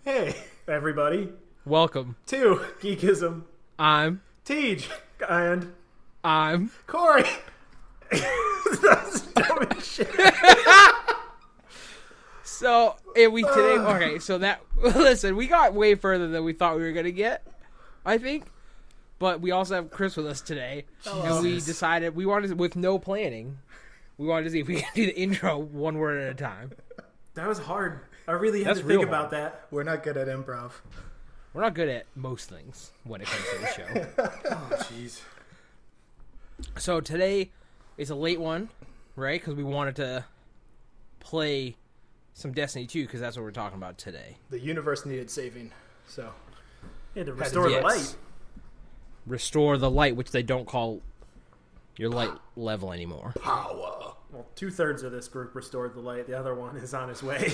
Hey, everybody. Welcome. To Geekism. I'm Tej. And Corey. That's dumb as shit. So, listen, we got way further than we thought we were going to get, I think. But we also have Chris with us today. And we decided, with no planning, we wanted to see if we could do the intro one word at a time. That was hard. I really had to think about that. We're not good at improv. We're not good at most things when it comes to the show. Oh, jeez. So today is a late one, right? Because we wanted to play some Destiny 2, because that's what we're talking about today. The universe needed saving, so... You had to restore the light. Restore the light, which they don't call your light level anymore. Power. Well, 2/3 of this group restored the light. The other one is on his way.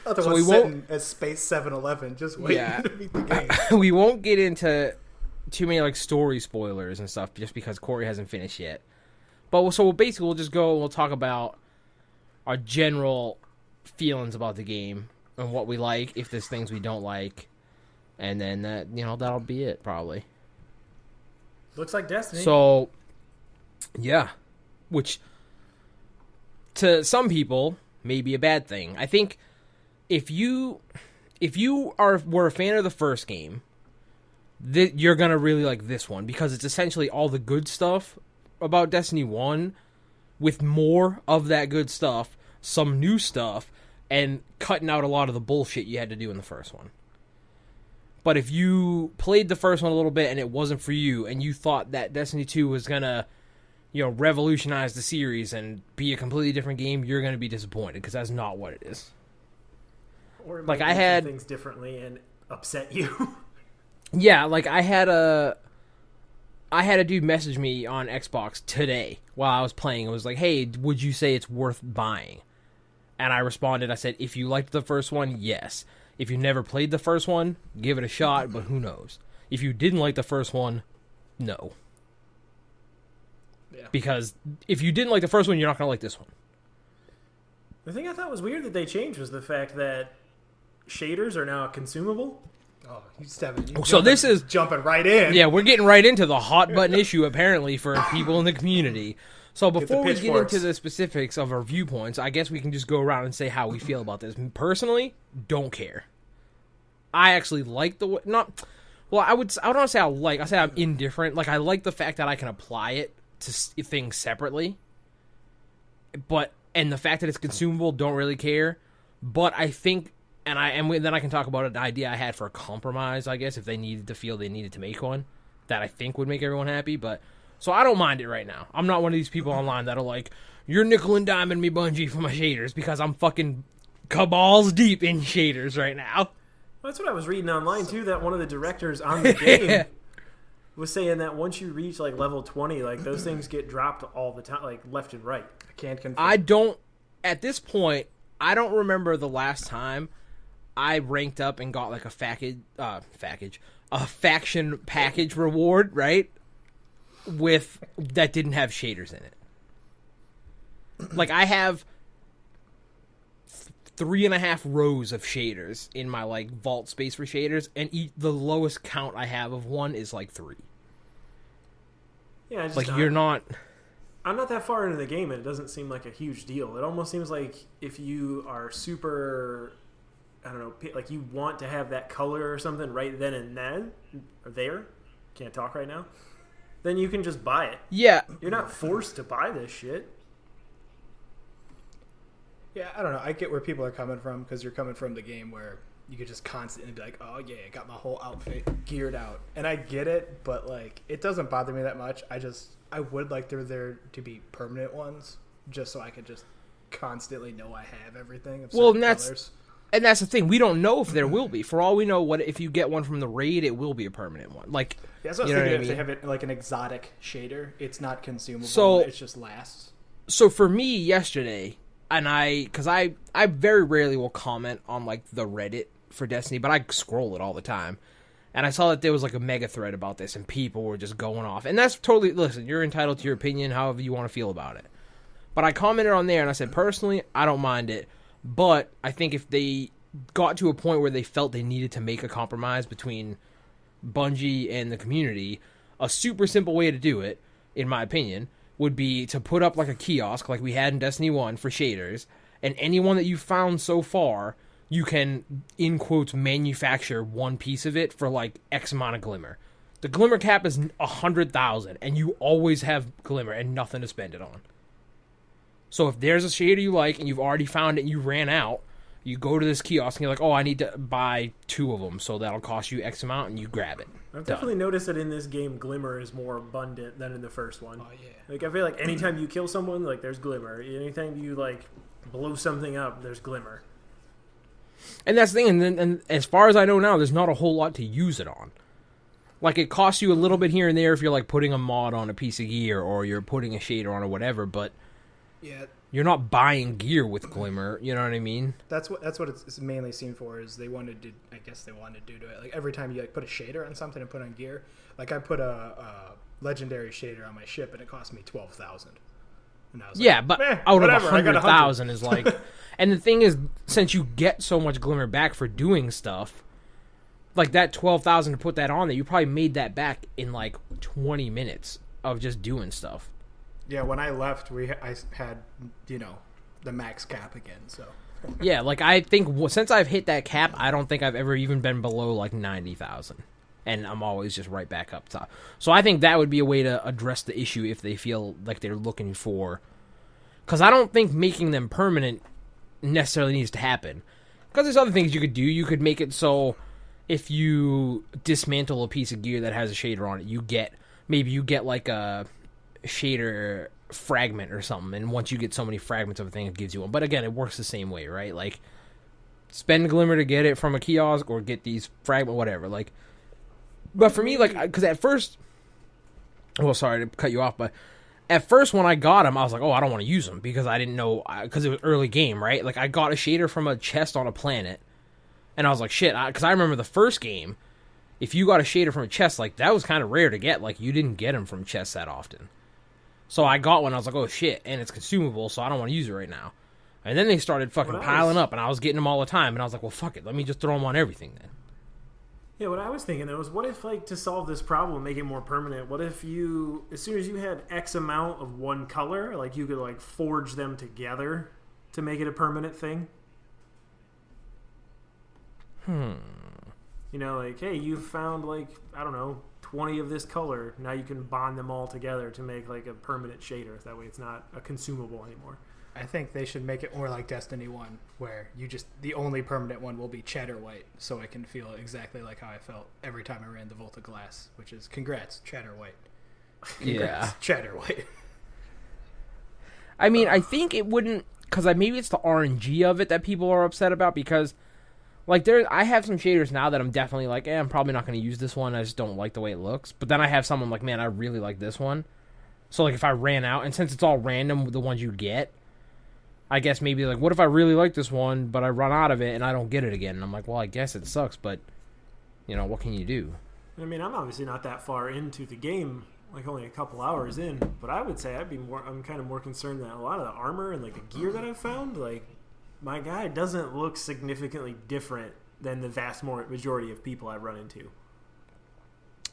Other one's sitting at Space 7-Eleven, just waiting to beat the game. We won't get into too many story spoilers and stuff, just because Corey hasn't finished yet. But we'll just go and we'll talk about our general feelings about the game and what we like, if there's things we don't like, and then that'll be it probably. Looks like Destiny. So, yeah, which to some people may be a bad thing. I think if you were a fan of the first game, you're gonna really like this one, because it's essentially all the good stuff about Destiny 1 with more of that good stuff, some new stuff, and cutting out a lot of the bullshit you had to do in the first one. But if you played the first one a little bit and it wasn't for you, and you thought that Destiny 2 was gonna revolutionize the series and be a completely different game, you're going to be disappointed, because that's not what it is. Or it might do things differently and upset you. Yeah, I had a dude message me on Xbox today while I was playing. It was like, hey, would you say it's worth buying? And I responded, I said, if you liked the first one, yes. If you never played the first one, give it a shot, but who knows? If you didn't like the first one, no. Yeah. Because if you didn't like the first one, you're not going to like this one. The thing I thought was weird that they changed was the fact that shaders are now consumable. Oh, this is jumping right in. Yeah, we're getting right into the hot button issue, apparently, for people in the community. So before we get into the specifics of our viewpoints, I guess we can just go around and say how we feel about this. Personally, don't care. I actually like I don't want to say I say I'm indifferent. I like the fact that I can apply it to things separately, and the fact that it's consumable, don't really care. But I think, then I can talk about an idea I had for a compromise, I guess, if they needed to make one that I think would make everyone happy. But so I don't mind it right now. I'm not one of these people online that are like, you're nickel and diming me, Bungie, for my shaders, because I'm fucking Cabals deep in shaders right now. Well, that's what I was reading online too, that one of the directors on the game was saying that once you reach level 20, those things get dropped all the time, left and right. I can't confirm. At this point, I don't remember the last time I ranked up and got a faction package reward, right? That didn't have shaders in it. I have 3.5 rows of shaders in my vault space for shaders, and the lowest count I have of one is 3. Yeah, I'm not that far into the game, and it doesn't seem like a huge deal. It almost seems like if you are super, I don't know, you want to have that color or something right then and then, or there, can't talk right now, then you can just buy it. Yeah. You're not forced to buy this shit. Yeah, I don't know. I get where people are coming from, because you're coming from the game where you could just constantly be like, oh yeah, I got my whole outfit geared out. And I get it, but it doesn't bother me that much. I would like there to be permanent ones, just so I could just constantly know I have everything of certain colors. And that's the thing. We don't know if there will be. For all we know, if you get one from the raid, it will be a permanent one. Yeah, that's what I was thinking. If they have it an exotic shader, it's not consumable. So it just lasts. So for me yesterday, and because I very rarely will comment on the Reddit for Destiny, but I scroll it all the time, and I saw that there was a mega thread about this, and people were just going off. And that's totally, listen, you're entitled to your opinion, however you want to feel about it. But I commented on there, and I said, personally, I don't mind it. But I think if they got to a point where they felt they needed to make a compromise between Bungie and the community, a super simple way to do it, in my opinion, would be to put up like a kiosk like we had in Destiny 1 for shaders, and anyone that you've found so far, you can, in quotes, manufacture one piece of it for like X amount of glimmer. The glimmer cap is 100,000, and you always have glimmer and nothing to spend it on. So if there's a shader you like and you've already found it and you ran out, you go to this kiosk and you're like, oh, I need to buy 2 of them, so that'll cost you X amount, and you grab it. I've definitely noticed that in this game, glimmer is more abundant than in the first one. Oh, yeah. Like, I feel like anytime you kill someone, like, there's glimmer. Anytime you, like, blow something up, there's glimmer. And that's the thing, and as far as I know now, there's not a whole lot to use it on. Like, it costs you a little bit here and there if you're, like, putting a mod on a piece of gear or you're putting a shader on or whatever, but Yeah, you're not buying gear with glimmer, you know what I mean? that's what it's mainly seen for. Is they wanted to, I guess they wanted to do to it. Like every time you like put a shader on something and put on gear, like I put a legendary shader on my ship and it cost me 12,000. And I was Yeah, like, but out out of whatever, I got 100,000 is like... And the thing is, since you get so much glimmer back for doing stuff, like that 12,000 to put that on there, you probably made that back in like 20 minutes of just doing stuff. Yeah, when I left, I had, the max cap again, so. Yeah, like I think since I've hit that cap, I don't think I've ever even been below like 90,000. And I'm always just right back up top. So I think that would be a way to address the issue if they feel like they're looking for... Because I don't think making them permanent necessarily needs to happen. Because there's other things you could do. You could make it so if you dismantle a piece of gear that has a shader on it, you get like a shader fragment or something, and once you get so many fragments of a thing, it gives you one. But again, it works the same way, right? Like, spend glimmer to get it from a kiosk or get these fragment, whatever. Like, but for me, like, because at first, well, sorry to cut you off, but at first when I got them, I was like, oh, I don't want to use them because I didn't know, because it was early game, right? Like, I got a shader from a chest on a planet, and I was like, shit, because I remember the first game, if you got a shader from a chest, like, that was kind of rare to get. Like, you didn't get them from chests that often. So I got one, I was like, oh shit, and it's consumable, so I don't want to use it right now. And then they started fucking piling up, and I was getting them all the time, and I was like, well, fuck it, let me just throw them on everything then. Yeah, what I was thinking though is, what if, like, to solve this problem, make it more permanent, what if you, as soon as you had X amount of one color, like, you could, like, forge them together to make it a permanent thing? You know, like, hey, you found, like, I don't know, 20 of this color. Now you can bond them all together to make, like, a permanent shader. That way it's not a consumable anymore. I think they should make it more like Destiny 1, where the only permanent one will be Cheddar White, so I can feel exactly like how I felt every time I ran the Volta Glass, which is, congrats, Cheddar White. Congrats, Cheddar White. I mean, I think it wouldn't, because maybe it's the RNG of it that people are upset about, because... Like, I have some shaders now that I'm definitely like, I'm probably not going to use this one. I just don't like the way it looks. But then I have some I'm like, man, I really like this one. So, like, if I ran out, and since it's all random, the ones you get, I guess maybe, like, what if I really like this one, but I run out of it and I don't get it again? And I'm like, well, I guess it sucks, but, what can you do? I mean, I'm obviously not that far into the game, like, only a couple hours in. But I would say I'm kind of more concerned that a lot of the armor and, like, the gear that I've found, like... My guy doesn't look significantly different than the vast majority of people I've run into.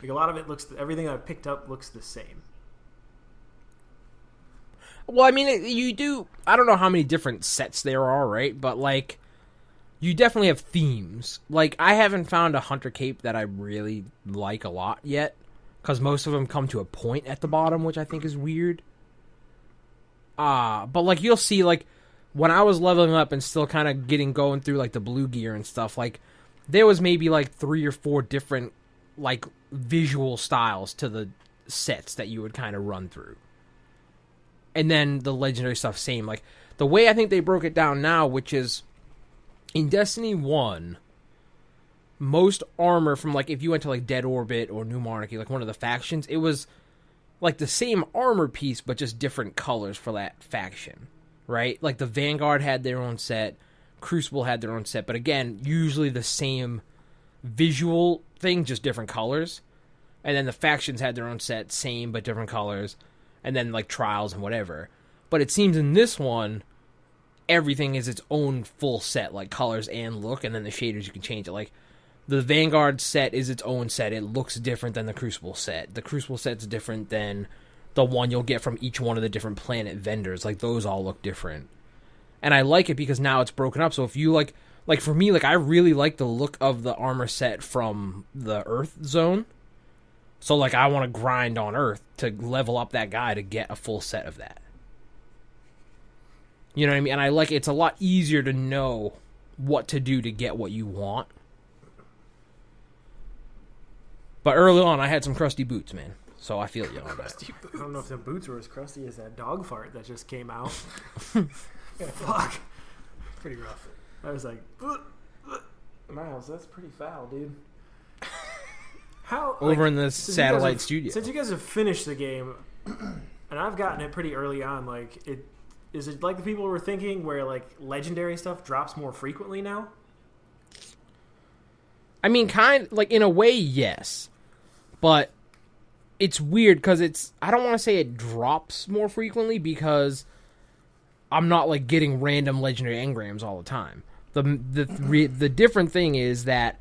Like, a lot of it everything I've picked up looks the same. Well, I mean, you do, I don't know how many different sets there are, right? But, like, you definitely have themes. Like, I haven't found a hunter cape that I really like a lot yet, because most of them come to a point at the bottom, which I think is weird. But, like, you'll see, like, when I was leveling up and still kind of going through, like, the blue gear and stuff, like, there was maybe, like, 3 or 4 different, like, visual styles to the sets that you would kind of run through. And then the legendary stuff, same. Like, the way I think they broke it down now, which is, in Destiny 1, most armor from, like, if you went to, like, Dead Orbit or New Monarchy, like, one of the factions, it was, like, the same armor piece, but just different colors for that faction. Right? Like, the Vanguard had their own set, Crucible had their own set, but again, usually the same visual thing, just different colors. And then the factions had their own set, same but different colors. And then, like, Trials and whatever. But it seems in this one, everything is its own full set, like colors and look, and then the shaders you can change it. Like the Vanguard set is its own set. It looks different than the Crucible set. The Crucible set's different than the one you'll get from each one of the different planet vendors. Like those all look different. And I like it because now it's broken up. So if you like for me, like I really like the look of the armor set from the Earth zone. So like I want to grind on Earth to level up that guy to get a full set of that. You know what I mean? And I like it's a lot easier to know what to do to get what you want. But early on, I had some crusty boots, man. So I feel you on that. I don't know if the boots were as crusty as that dog fart that just came out. Fuck. Pretty rough. I was like, Miles, that's pretty foul, dude. How over in the satellite studio? Since you guys have finished the game, and I've gotten it pretty early on, like is it like the people were thinking, where like legendary stuff drops more frequently now? I mean, like in a way, yes, but it's weird because I don't want to say it drops more frequently because I'm not like getting random legendary engrams all the time. The different thing is that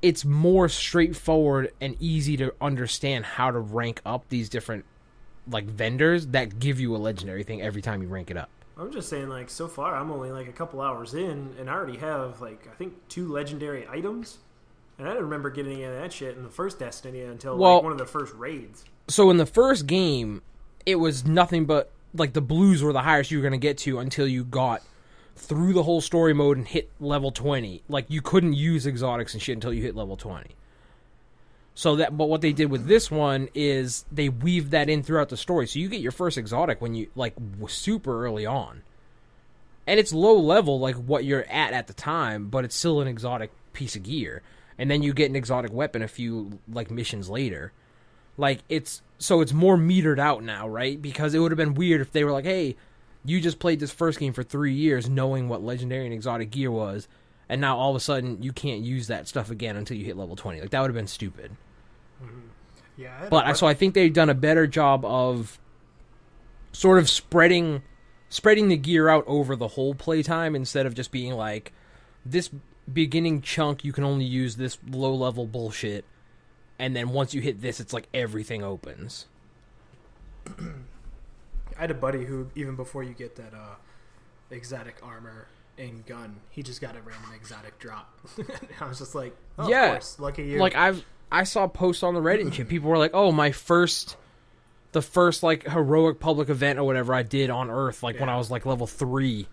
it's more straightforward and easy to understand how to rank up these different like vendors that give you a legendary thing every time you rank it up. I'm just saying, like, so far I'm only like a couple hours in, and I already have like I think 2 legendary items, and I didn't remember getting any of that shit in the first Destiny until like one of the first raids. So in the first game, it was nothing but like the blues were the highest you were going to get to until you got through the whole story mode and hit level 20. Like you couldn't use exotics and shit until you hit level 20. But what they did with this one is they weaved that in throughout the story. So you get your first exotic when you like super early on, and it's low level like what you're at the time, but it's still an exotic piece of gear. And then you get an exotic weapon a few like missions later. Like it's more metered out now, right? Because it would have been weird if they were like, "Hey, you just played this first game for 3 years, knowing what legendary and exotic gear was, and now all of a sudden you can't use that stuff again until you hit level 20." Like that would have been stupid. Mm-hmm. Yeah, so I think they've done a better job of sort of spreading the gear out over the whole playtime instead of just being like this beginning chunk you can only use this low level bullshit, and then once you hit this, it's like everything opens. I had a buddy who even before you get that exotic armor and gun, he just got a random exotic drop. I was just like, oh, yeah, of course, lucky you. Like I saw posts on the Reddit and shit. People were like, "Oh, the first like heroic public event or whatever I did on Earth, like when I was like level 3,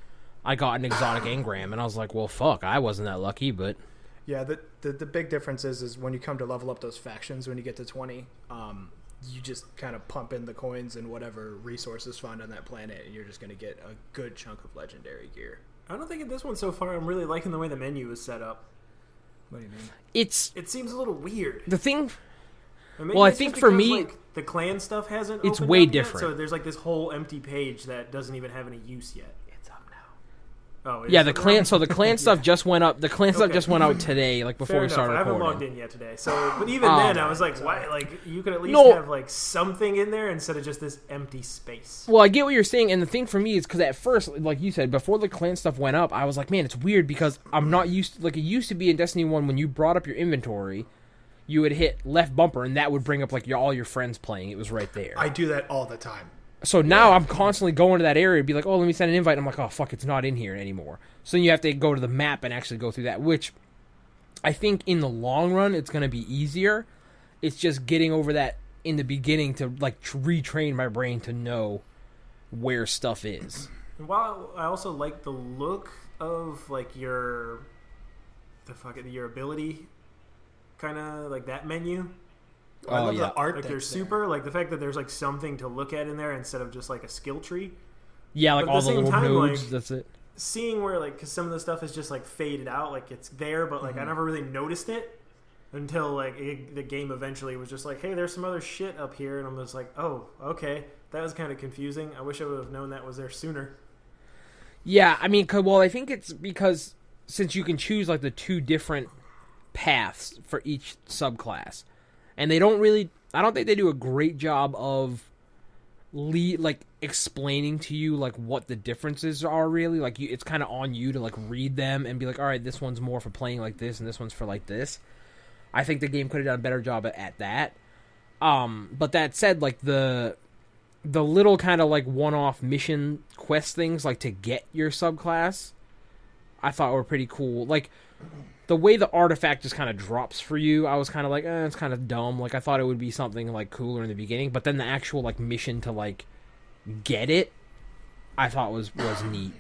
I got an exotic engram," and I was like, "Well, fuck, I wasn't that lucky." But yeah, the big difference is when you come to level up those factions when you get to 20, you just kind of pump in the coins and whatever resources found on that planet, and you're just going to get a good chunk of legendary gear. I don't think in this one so far I'm really liking the way the menu is set up. What do you mean? It seems a little weird. The thing... Well, I think for me... Like, the clan stuff hasn't it's opened way up different. Yet, so there's like this whole empty page that doesn't even have any use yet. It's up now. Oh, yeah, the clan stuff just went up. The clan stuff just went out today, like before Fair we enough. started recording. I haven't logged in yet today. So, but even then, I was like, why? Like, you could at least have like something in there instead of just this empty space. Well, I get what you're saying, and the thing for me is because at first, like you said, before the clan stuff went up, I was like, man, it's weird because I'm not used to, like, it used to be in Destiny 1 when you brought up your inventory, you would hit left bumper, and that would bring up like all your friends playing. It was right there. I do that all the time. So now I'm constantly going to that area and be like, oh, let me send an invite. And I'm like, oh, fuck, it's not in here anymore. So then you have to go to the map and actually go through that, which I think in the long run it's going to be easier. It's just getting over that in the beginning to like retrain my brain to know where stuff is. And while I also like the look of like your ability, kind of like that menu. I love the art. Like your super, like the fact that there's like something to look at in there instead of just like a skill tree. Yeah, like all the little nodes. Like, that's it. Seeing where like, because some of the stuff is just like faded out, like it's there, but like I never really noticed it until like the game eventually was just like, hey, there's some other shit up here, and I'm just like, oh, okay, that was kind of confusing. I wish I would have known that was there sooner. Yeah, I mean, well, I think it's because since you can choose like the 2 different paths for each subclass. And they don't really... I don't think they do a great job of explaining to you like what the differences are really. Like it's kind of on you to like read them and be like, all right, this one's more for playing like this and this one's for like this. I think the game could have done a better job at that. But that said, like the little kind of like one-off mission quest things like to get your subclass, I thought were pretty cool. Like the way the artifact just kind of drops for you, I was kind of like, it's kind of dumb. Like I thought it would be something like cooler in the beginning, but then the actual like mission to like get it, I thought was neat.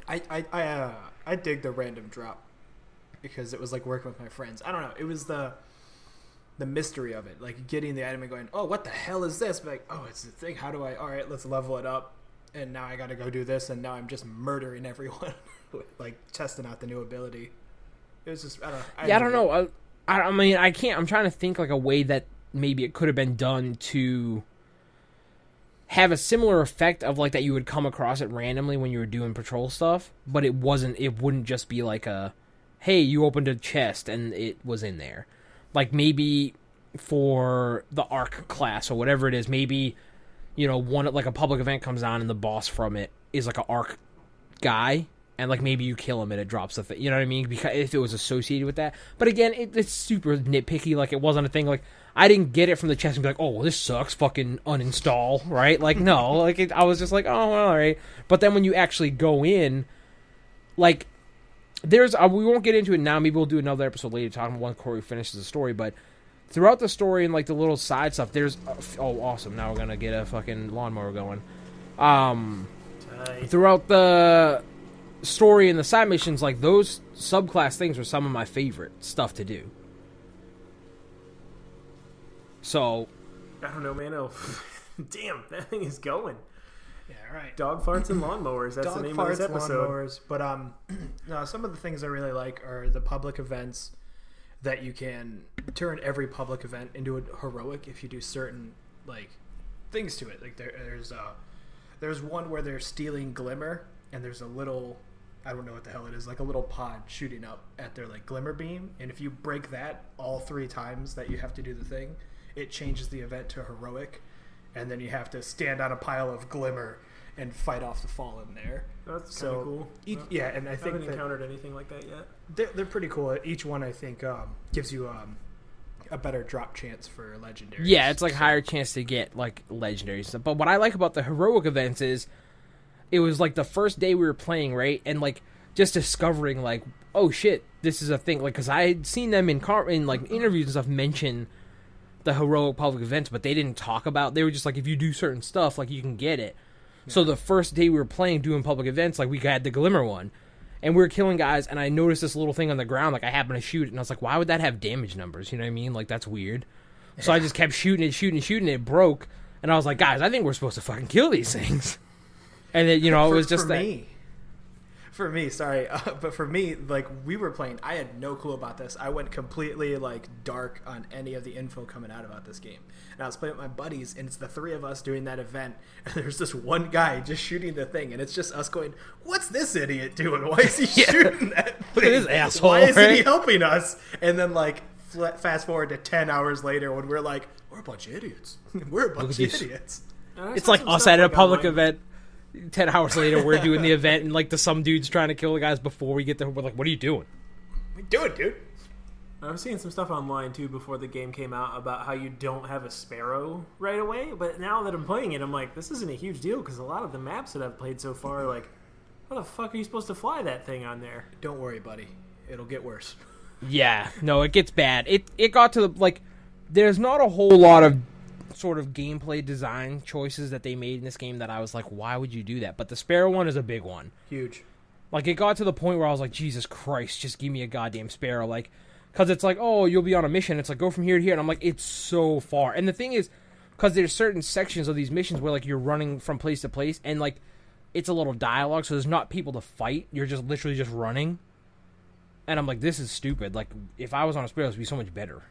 I dig the random drop because it was like working with my friends. I don't know. It was the mystery of it, like getting the item and going, oh, what the hell is this? But like, oh, it's the thing. How do I? All right, let's level it up. And now I got to go do this, and now I'm just murdering everyone, like testing out the new ability. It was just, I don't know. I mean, I can't. I'm trying to think like a way that maybe it could have been done to have a similar effect of like that you would come across it randomly when you were doing patrol stuff, but it wasn't. It wouldn't just be like a, hey, you opened a chest and it was in there. Like maybe for the ARC class or whatever it is, maybe one like a public event comes on and the boss from it is like an ARC guy. And, like, maybe you kill him and it drops the thing. You know what I mean? Because if it was associated with that. But, again, it's super nitpicky. Like, it wasn't a thing. Like, I didn't get it from the chest and be like, oh, well, this sucks. Fucking uninstall. Right? Like, no. Like, I was just like, oh, well, all right. But then when you actually go in, like, there's... we won't get into it now. Maybe we'll do another episode later talking about once Corey finishes the story. But throughout the story and, like, the little side stuff, there's... oh, awesome. Now we're going to get a fucking lawnmower going. Throughout the... story and the side missions, like those subclass things were some of my favorite stuff to do. So I don't know, man. Damn, that thing is going. Yeah, right. Dog farts and lawnmowers. That's the name of this episode. Lawnmowers. But no, some of the things I really like are the public events that you can turn every public event into a heroic if you do certain like things to it. Like there's one where they're stealing glimmer. And there's a little, I don't know what the hell it is, like a little pod shooting up at their like glimmer beam. And if you break that all 3 times that you have to do the thing, it changes the event to heroic. And then you have to stand on a pile of glimmer and fight off the fallen there. That's kind of cool. Yeah, and I haven't encountered anything like that yet. They're pretty cool. Each one, I think, gives you a better drop chance for legendaries. Yeah, it's like higher chance to get like legendary stuff. But what I like about the heroic events is it was like the first day we were playing, right? And like just discovering like, oh shit, this is a thing. Like, because I had seen them in like interviews and stuff mention the heroic public events, but they didn't talk about. They were just like, if you do certain stuff, like you can get it. Yeah. So the first day we were playing doing public events, like we had the glimmer one, and we were killing guys, and I noticed this little thing on the ground. Like I happened to shoot it, and I was like, why would that have damage numbers? You know what I mean? Like that's weird. Yeah. So I just kept shooting it. It broke, and I was like, guys, I think we're supposed to fucking kill these things. And it, it was just For me, sorry, but for me, like we were playing, I had no clue about this. I went completely like dark on any of the info coming out about this game. And I was playing with my buddies, and it's the 3 of us doing that event. And there's this one guy just shooting the thing, and it's just us going, "What's this idiot doing? Why is he shooting that thing? Look at this asshole! Why isn't he helping us?" And then like fast forward to 10 hours later, when we're like, "We're a bunch of idiots. We're a bunch of idiots." It's like us at a public event. 10 hours later, we're doing the event, and like some dude's trying to kill the guys before we get there. We're like, "What are you doing?" What are you doing, dude? I was seeing some stuff online too before the game came out about how you don't have a sparrow right away. But now that I'm playing it, I'm like, this isn't a huge deal because a lot of the maps that I've played so far are like, how the fuck are you supposed to fly that thing on there? Don't worry, buddy. It'll get worse. Yeah, no, it gets bad. It got to the like, there's not a whole lot of sort of gameplay design choices that they made in this game that I was like, why would you do that? But the sparrow one is a big one. Huge. Like, it got to the point where I was like, Jesus Christ, just give me a goddamn sparrow. Like, because it's like, oh, you'll be on a mission. It's like, go from here to here. And I'm like, it's so far. And the thing is, because there's certain sections of these missions where, like, you're running from place to place, and, like, it's a little dialogue, so there's not people to fight. You're just literally just running. And I'm like, this is stupid. Like, if I was on a sparrow, this would be so much better.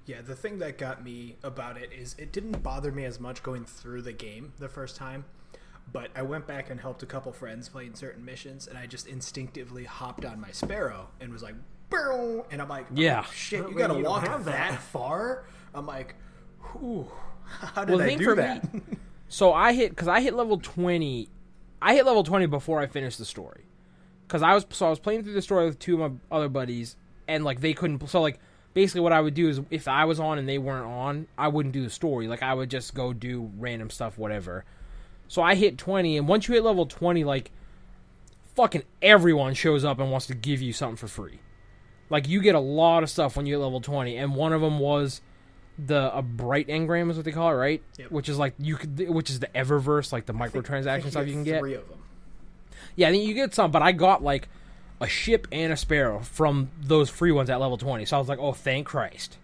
Yeah, the thing that got me about it is it didn't bother me as much going through the game the first time, but I went back and helped a couple friends playing certain missions, and I just instinctively hopped on my sparrow and was like, "Boom!" And I'm like, yeah, oh, shit, you gotta walk that far? I'm like, whew, how did I do that? So I hit level 20. I hit level 20 before I finished the story. Because I was playing through the story with two of my other buddies, and like they couldn't. So like basically, what I would do is if I was on and they weren't on, I wouldn't do the story. Like I would just go do random stuff, whatever. So I hit 20, and once you hit level 20, like fucking everyone shows up and wants to give you something for free. Like you get a lot of stuff when you hit level 20, and one of them was a bright engram is what they call it, right? Yep. Which is like which is the Eververse, like the microtransaction stuff you can get. 3 of them. Yeah, I think you get some, but I got like a ship and a sparrow from those free ones at level 20. So I was like, oh, thank Christ.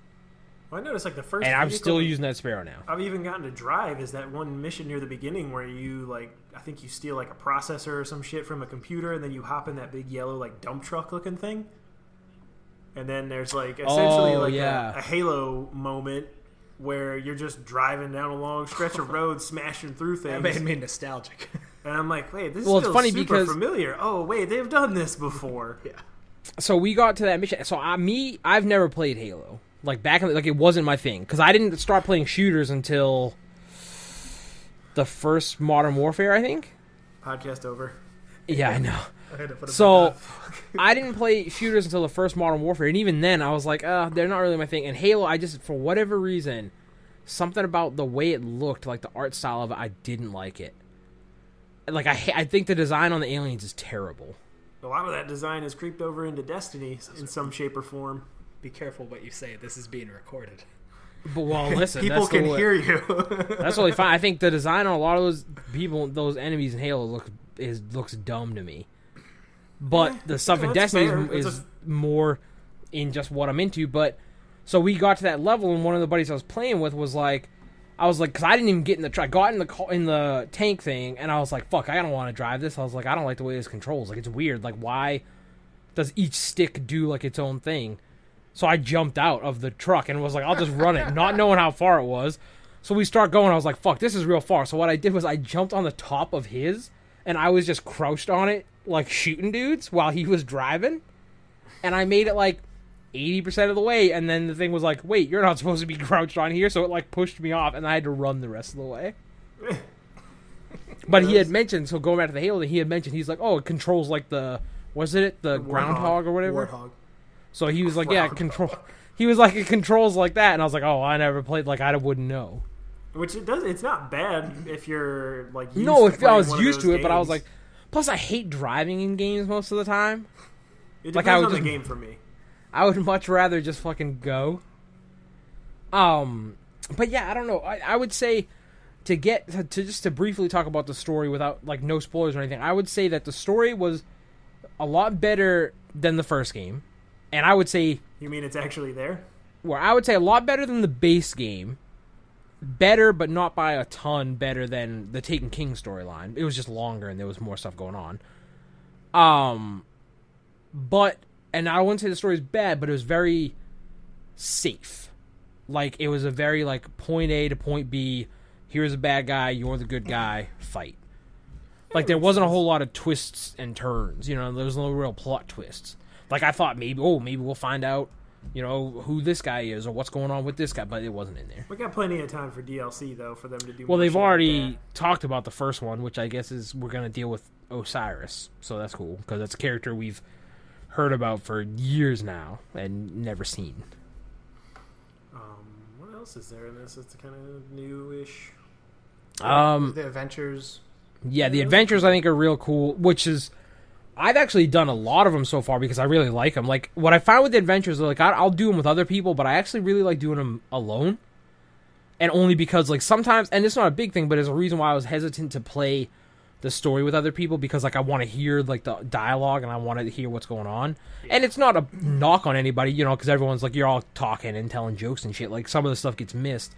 Well, I noticed like the first. And I'm still using that sparrow now. I've even gotten to drive is that one mission near the beginning where you like I think you steal like a processor or some shit from a computer, and then you hop in that big yellow like dump truck looking thing. And then there's like essentially a Halo moment where you're just driving down a long stretch of road, smashing through things. That made me nostalgic. And I'm like, wait, this Well, feels it's funny super because familiar. Oh, wait, they've done this before. Yeah. So we got to that mission. So I've never played Halo. Like back in like it wasn't my thing because I didn't start playing shooters until the first Modern Warfare, I think. Podcast over. Yeah, I know. I had to put it So back I didn't play shooters until the first Modern Warfare, and even then I was like, they're not really my thing. And Halo, I just, for whatever reason, something about the way it looked, like the art style of it, I didn't like it. Like I think the design on the aliens is terrible. A lot of that design has creeped over into Destiny in some shape or form. Be careful what you say. This is being recorded. But well, listen, People can hear you. That's totally fine. I think the design on a lot of those people, those enemies in Halo, looks dumb to me. But the stuff in Destiny is more in just what I'm into. But so we got to that level, and one of the buddies I was playing with was like, because I didn't even get in the truck. I got in the tank thing, and I was like, fuck, I don't want to drive this. I was like, I don't like the way this controls. Like, it's weird. Like, why does each stick do like its own thing? So I jumped out of the truck and was like, I'll just run it, not knowing how far it was. So we start going. I was like, fuck, this is real far. So what I did was I jumped on the top of his, and I was just crouched on it, like shooting dudes while he was driving. And I made it like 80% of the way, and then the thing was like, wait, you're not supposed to be crouched on here. So it like pushed me off, and I had to run the rest of the way. But he had mentioned, so going back to the Halo, he had mentioned, he's like, oh, it controls like the groundhog or whatever? Warthog. So he was like, yeah, control. He was like, it controls like that, and I was like, oh, I never played. Like, I wouldn't know. Which it does. It's not bad if you're like. If I was used to it, but I was like, plus I hate driving in games most of the time. It depends on the game for me. I would much rather just fucking go. But yeah, I don't know. I would say to briefly talk about the story without like no spoilers or anything. I would say that the story was a lot better than the first game. And I would say... You mean it's actually there? Well, I would say a lot better than the base game. Better, but not by a ton better than the Taken King storyline. It was just longer and there was more stuff going on. And I wouldn't say the story is bad, but it was very safe. Like, it was a very, like, point A to point B. Here's a bad guy, you're the good guy, fight. Like, there wasn't a whole lot of twists and turns. You know, there was no real plot twists. Like, I thought maybe we'll find out, you know, who this guy is or what's going on with this guy, but it wasn't in there. We got plenty of time for DLC, though, for them to do Well, more they've shit already like talked about the first one, which I guess is we're going to deal with Osiris. So that's cool, because that's a character we've heard about for years now and never seen. What else is there in this? It's kind of newish. The adventures. Yeah, the adventures I think are real cool, which is... I've actually done a lot of them so far because I really like them. Like, what I find with the adventures, like, I'll do them with other people, but I actually really like doing them alone. And only because, like, sometimes, and it's not a big thing, but it's a reason why I was hesitant to play the story with other people, because, like, I want to hear, like, the dialogue and I want to hear what's going on. Yeah. And it's not a knock on anybody, you know, because everyone's, like, you're all talking and telling jokes and shit. Like, some of the stuff gets missed.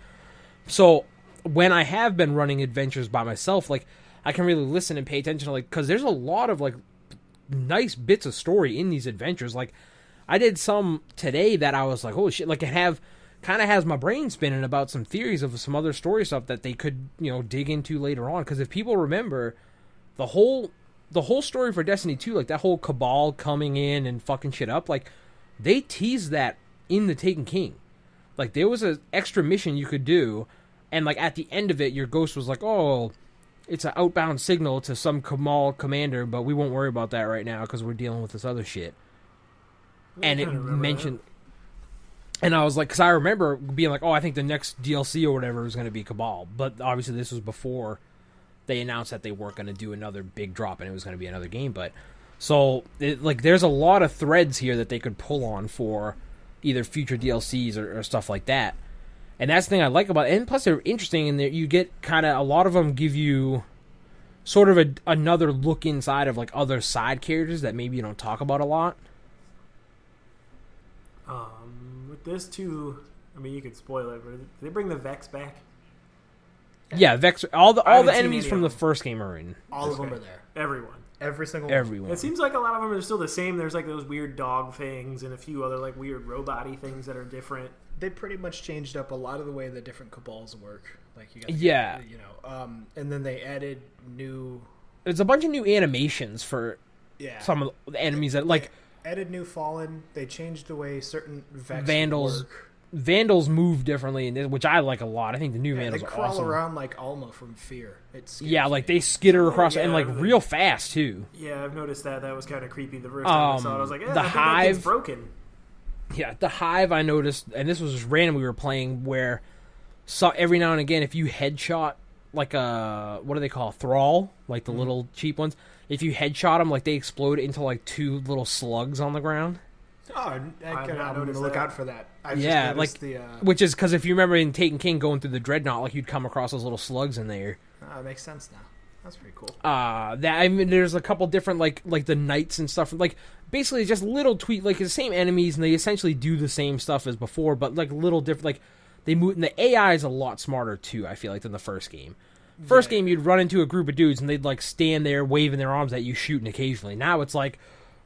So, when I have been running adventures by myself, like, I can really listen and pay attention to, like, because there's a lot of, like, nice bits of story in these adventures. Like, I did some today that I was like, holy shit, like, it kind of has my brain spinning about some theories of some other story stuff that they could, you know, dig into later on. Because if people remember, the whole story for Destiny 2, like, that whole Cabal coming in and fucking shit up, like, they teased that in the Taken King. Like, there was an extra mission you could do, And like at the end of it, your ghost was like, "Oh, it's an outbound signal to some Cabal commander, but we won't worry about that right now because we're dealing with this other shit." And it mentioned, and I was like, because I remember being like, "Oh, I think the next DLC or whatever is going to be Cabal," but obviously this was before they announced that they weren't going to do another big drop and it was going to be another game. But so there's a lot of threads here that they could pull on for either future DLCs or stuff like that. And that's the thing I like about it. And plus they're interesting in that you get kind of, a lot of them give you sort of another look inside of like other side characters that maybe you don't talk about a lot. With this too, I mean, you could spoil it, but did they bring the Vex back? Yeah, Vex. All the enemies from the first game are in. All of them are there. Everyone. Every single Everyone. It seems like a lot of them are still the same. There's like those weird dog things and a few other like weird robot-y things that are different. They pretty much changed up a lot of the way the different Cabals work. Like you got, and then they added new. There's a bunch of new animations for some of the enemies that like added new Fallen. They changed the way certain Vex Vandals work. Vandals move differently, which I like a lot. I think the new Vandals they are crawl awesome. around like Alma from Fear. Like they skitter across and like real fast too. Yeah, I've noticed that. That was kind of creepy the first time I saw it. I was like, the I think Hive that thing's broken. Yeah, the Hive I noticed, and this was just random. We were playing where every now and again, if you headshot like a what do they call thrall, like the little cheap ones. If you headshot them, like they explode into like two little slugs on the ground. Oh, I'm going to look out for that. Which is because if you remember in Taken King going through the Dreadnought, like you'd come across those little slugs in there. That makes sense now. That's pretty cool. There's a couple different like the knights and stuff. Like basically just little tweak, like the same enemies, and they essentially do the same stuff as before, but like little different. Like they move, and the AI is a lot smarter too. I feel like than the first game. First game, you'd run into a group of dudes and they'd like stand there waving their arms at you, shooting occasionally. Now it's like,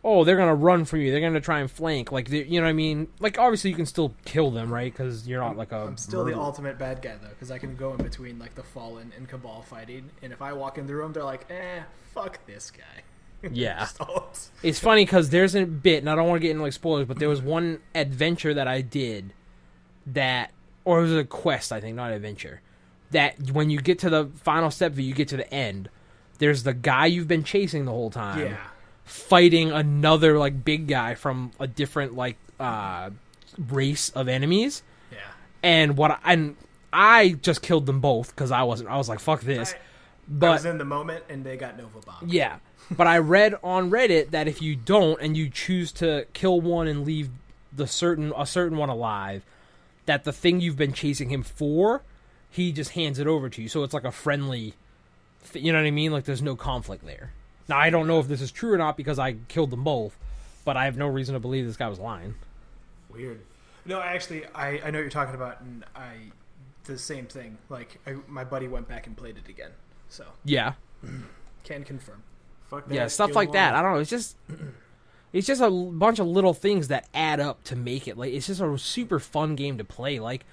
oh, they're gonna run from you. They're gonna try and flank. Like, you know what I mean? Like, obviously you can still kill them, right? Because you're not like a. I'm still the ultimate bad guy though, because I can go in between like the Fallen and Cabal fighting, and if I walk in the room, they're like, fuck this guy. Yeah. It's funny because there's a bit, and I don't want to get into like spoilers, but there was one adventure that I did or it was a quest, I think, not an adventure. That when you get to the final step, you get to the end, there's the guy you've been chasing the whole time, fighting another like big guy from a different like race of enemies. Yeah. And I just killed them both because I was like, fuck this. But I was in the moment and they got Nova bombed. Yeah. But I read on Reddit that if you don't and you choose to kill one and leave a certain one alive, that the thing you've been chasing him for, he just hands it over to you. So it's like a friendly, you know what I mean? Like there's no conflict there. Now I don't know if this is true or not because I killed them both, but I have no reason to believe this guy was lying. Weird. No, actually, I know what you're talking about, and the same thing. Like my buddy went back and played it again, so yeah, can confirm. Fuck that. Yeah, stuff like that. I don't know. It's just a bunch of little things that add up to make it. Like it's just a super fun game to play. Like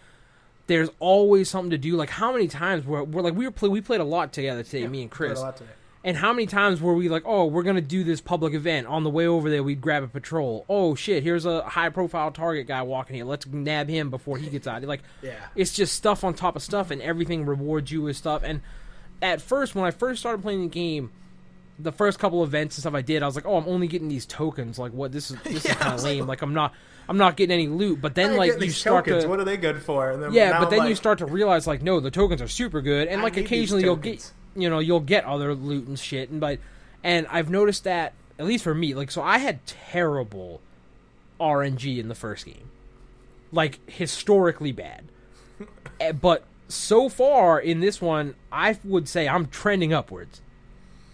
there's always something to do. Like how many times we played a lot together today, me and Chris. Played a lot today. And how many times were we like, oh, we're going to do this public event. On the way over there, we'd grab a patrol. Oh, shit, here's a high-profile target guy walking here. Let's nab him before he gets out. Like, it's just stuff on top of stuff, and everything rewards you with stuff. And at first, when I first started playing the game, the first couple events and stuff I did, I was like, oh, I'm only getting these tokens. Like, what? This is kind of lame. Like, I'm not getting any loot. But then, like, you start tokens. to... What are they good for? And then but then you start to realize, like, no, the tokens are super good. And, like, occasionally you'll get... you'll get other loot and shit, and I've noticed that, at least for me, like, so I had terrible RNG in the first game. Like, historically bad. But so far in this one, I would say I'm trending upwards.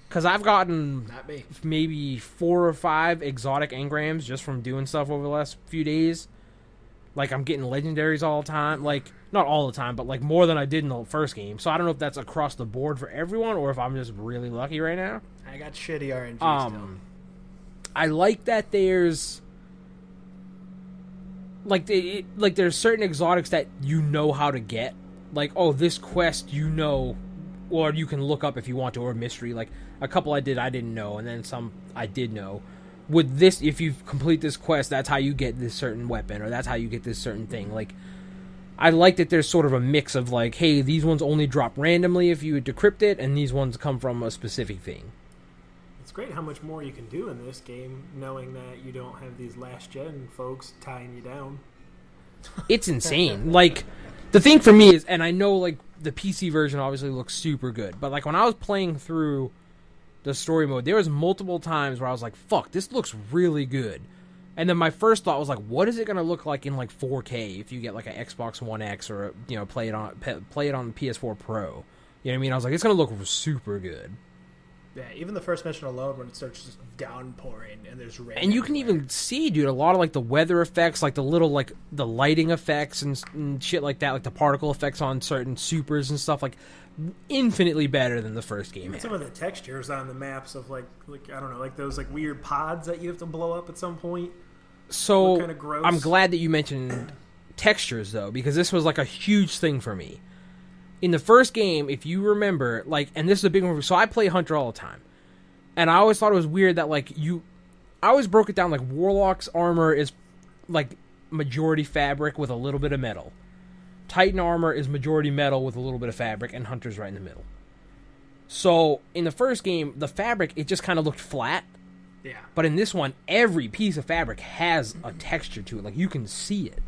Because I've gotten maybe 4 or 5 exotic engrams just from doing stuff over the last few days. Like, I'm getting legendaries all the time. Like, not all the time, but, like, more than I did in the first game. So I don't know if that's across the board for everyone or if I'm just really lucky right now. I got shitty RNG still. I like that there's... there's certain exotics that you know how to get. Like, oh, this quest you know... Or you can look up if you want to, or mystery. Like, a couple I didn't know, and then some I did know. With this, if you complete this quest, that's how you get this certain weapon, or that's how you get this certain thing. Like, I like that there's sort of a mix of like, hey, these ones only drop randomly if you decrypt it, and these ones come from a specific thing. It's great how much more you can do in this game, knowing that you don't have these last-gen folks tying you down. It's insane. Like, the thing for me is, and I know, like, the PC version obviously looks super good, but, like, when I was playing through the story mode, there was multiple times where I was like, fuck, this looks really good. And then my first thought was like, what is it going to look like in, like, 4K if you get, like, an Xbox One X or, you know, play it on the PS4 Pro? You know what I mean? I was like, it's going to look super good. Yeah, even the first mission alone, when it starts just downpouring and there's rain. And you can even see, dude, a lot of, like, the weather effects, like, the little, like, the lighting effects and shit like that, like the particle effects on certain supers and stuff, like, infinitely better than the first game Even had. some of the textures on the maps of, like I don't know, like those, like, weird pods that you have to blow up at some point. So, kinda gross. I'm glad that you mentioned textures, though, because this was, like, a huge thing for me. In the first game, if you remember, like, and this is a big one, so I play Hunter all the time. And I always thought it was weird that, like, I always broke it down, like, Warlock's armor is, like, majority fabric with a little bit of metal. Titan armor is majority metal with a little bit of fabric, and Hunter's right in the middle. So, in the first game, the fabric, it just kind of looked flat. Yeah. But in this one, every piece of fabric has a texture to it. Like, you can see it.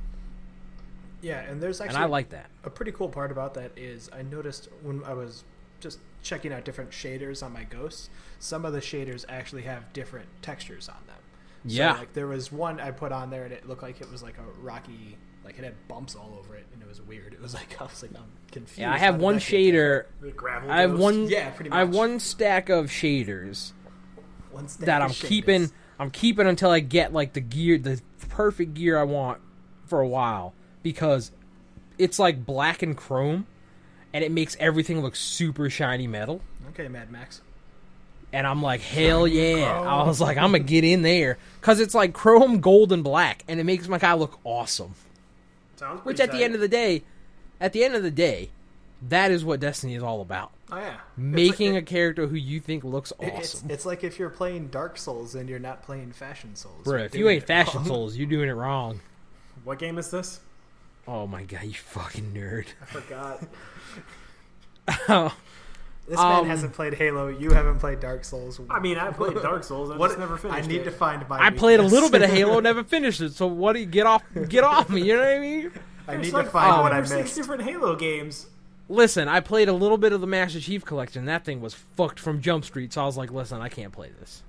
Yeah, and there's actually... And I like that. A pretty cool part about that is I noticed when I was just checking out different shaders on my ghosts, some of the shaders actually have different textures on them. Yeah. So, like, there was one I put on there and it looked like it was like a rocky, like it had bumps all over it and it was weird. It was like, I was like, I'm confused. Yeah, I have one shader. The gravel I have ghost. one. Yeah, pretty much. I have one stack of shaders One stack that of I'm shaders. keeping. I'm keeping until I get like the gear, the perfect gear I want for a while, because it's like black and chrome, and it makes everything look super shiny metal. Okay, Mad Max. And I'm like, hell yeah! chrome. I was like, I'm gonna get in there because it's like chrome, gold, and black, and it makes my guy look awesome. Sounds Which pretty at the end of the day, that is what Destiny is all about. Oh yeah, Making a character who you think looks awesome. It's like if you're playing Dark Souls and you're not playing Fashion Souls. Bro, You're if you doing ain't it Fashion wrong. Souls, you're doing it wrong. What game is this? Oh my god, you fucking nerd. I forgot. This man hasn't played Halo. You haven't played Dark Souls. I mean, I played Dark Souls. I just never finished I need it. to find my. I played a weakness. little bit of Halo, never finished it. So what do you get off me? You know what I mean? I There's need like to find what I 5 or 6 missed. different Halo games. Listen, I played a little bit of the Master Chief Collection. That thing was fucked from Jump Street. So I was like, listen, I can't play this.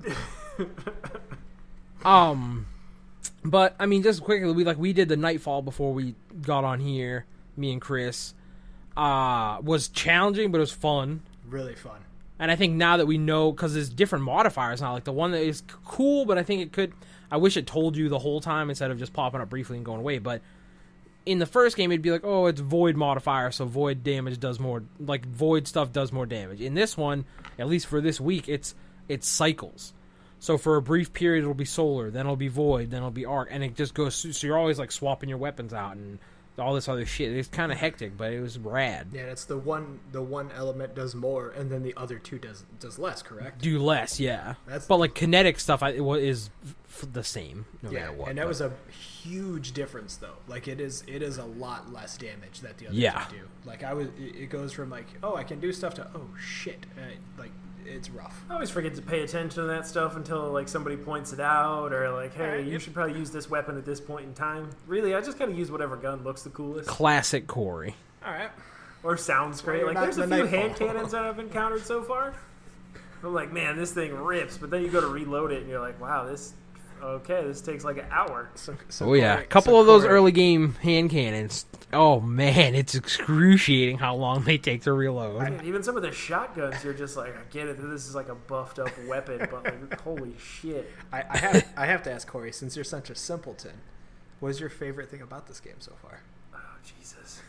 But I mean, just quickly, we did the Nightfall before we got on here. Me and Chris was challenging, but it was fun. Really fun. And I think now that we know, because there's different modifiers now, like the one that is cool, but I think it could. I wish it told you the whole time instead of just popping up briefly and going away. But in the first game, it'd be like, oh, it's void modifier, so void damage does more. Like void stuff does more damage. In this one, at least for this week, it's cycles. So for a brief period, it'll be solar, then it'll be void, then it'll be arc, and it just goes. So you're always like swapping your weapons out and all this other shit. It's kind of hectic, but it was rad. Yeah, it's the one element does more, and then the other two does less. Correct. Do less, yeah. That's- But like kinetic stuff, is the same no Yeah, matter what. and that but- was a huge difference though. Like it is a lot less damage that the other Yeah. two do. Like it goes from like, oh, I can do stuff to, oh shit, like it's rough. I always forget to pay attention to that stuff until like somebody points it out, or like, hey, you should probably use this weapon at this point in time. Really, I just gotta use whatever gun looks the coolest classic Corey. All right. or sounds great. you're Like not there's a in the few Nightfall. hand cannons that I've encountered so far. I'm like, man, this thing rips. But then you go to reload it, and you're like, wow, this takes like an hour. So Oh yeah, a Corey- couple so of those Corey- early game hand cannons. Oh man, it's excruciating how long they take to reload. And even some of the shotguns, you're just like, I get it. This is like a buffed up weapon, but like, holy shit. I have to ask Corey, since you're such a simpleton, what is your favorite thing about this game so far? Oh Jesus.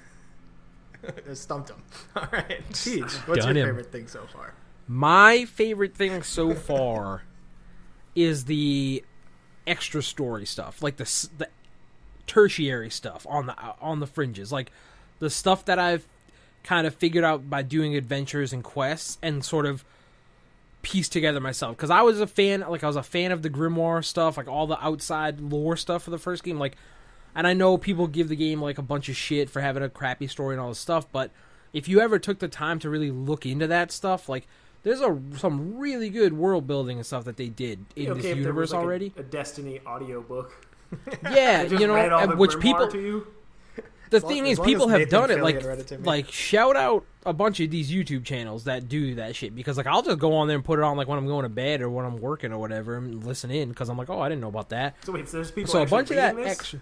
I stumped him. All right, Siege. What's Done your him. favorite thing so far? My favorite thing so far is the extra story stuff, like the tertiary stuff on the fringes, like the stuff that I've kind of figured out by doing adventures and quests and sort of piece together myself. Because I was a fan of the grimoire stuff, like all the outside lore stuff for the first game. Like And I know people give the game like a bunch of shit for having a crappy story and all this stuff, but if you ever took the time to really look into that stuff, like there's some really good world building and stuff that they did in this universe already. A Destiny audiobook. Yeah, you know, which people. The thing is, people have done it. Like shout out a bunch of these YouTube channels that do that shit, because like I'll just go on there and put it on like when I'm going to bed or when I'm working or whatever and listen in, because I'm like, oh, I didn't know about that. So wait, so there's people. So a bunch of that extra.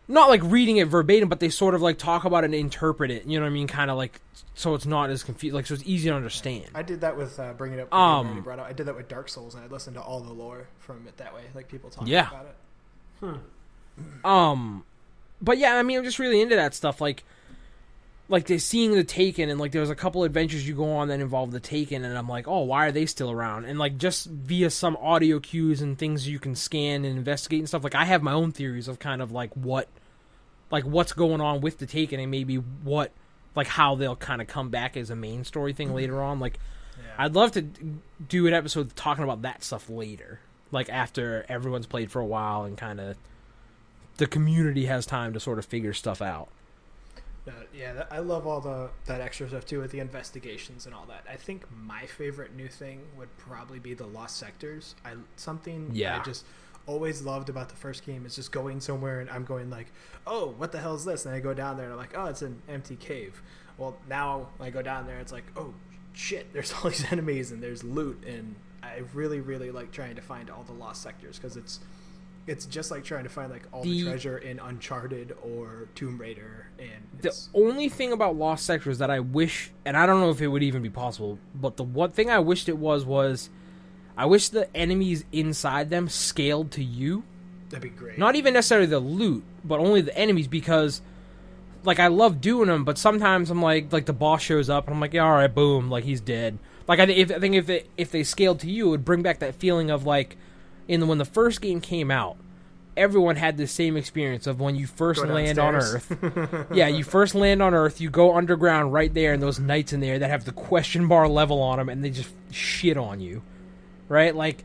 Not like reading it verbatim, but they sort of like talk about it and interpret it. You know what I mean? Kind of like so it's not as confused. Like so it's easy to understand. I did that with bringing up. I did that with Dark Souls, and I listened to all the lore from it that way, like people talking about it. But yeah, I mean, I'm just really into that stuff. Like they're seeing the Taken, and like there's a couple adventures you go on that involve the Taken, and I'm like, oh, why are they still around? And like just via some audio cues and things you can scan and investigate and stuff. Like I have my own theories of kind of like what's going on with the Taken, and maybe how they'll kind of come back as a main story thing later on. Like, I'd love to do an episode talking about that stuff later, like after everyone's played for a while and kind of the community has time to sort of figure stuff out. I love all that extra stuff too with the investigations and all that. I think my favorite new thing would probably be the Lost Sectors. I just always loved about the first game is just going somewhere and I'm going like, oh, what the hell is this? And I go down there and I'm like, oh, it's an empty cave. Well, now when I go down there, it's like, oh shit, there's all these enemies and there's loot, and I really, really like trying to find all the Lost Sectors, because it's just like trying to find like all the treasure in Uncharted or Tomb Raider. And the only thing about Lost Sectors that I wish, and I don't know if it would even be possible, but the one thing I wished it was I wish the enemies inside them scaled to you. That'd be great. Not even necessarily the loot, but only the enemies, because like I love doing them, but sometimes I'm like the boss shows up and I'm like, yeah, all right, boom, like he's dead. Like I think if they scaled to you, it would bring back that feeling of like when the first game came out, everyone had the same experience of when you first land on Earth. Yeah, you first land on Earth, you go underground right there, and those knights in there that have the question bar level on them, and they just shit on you, right? Like,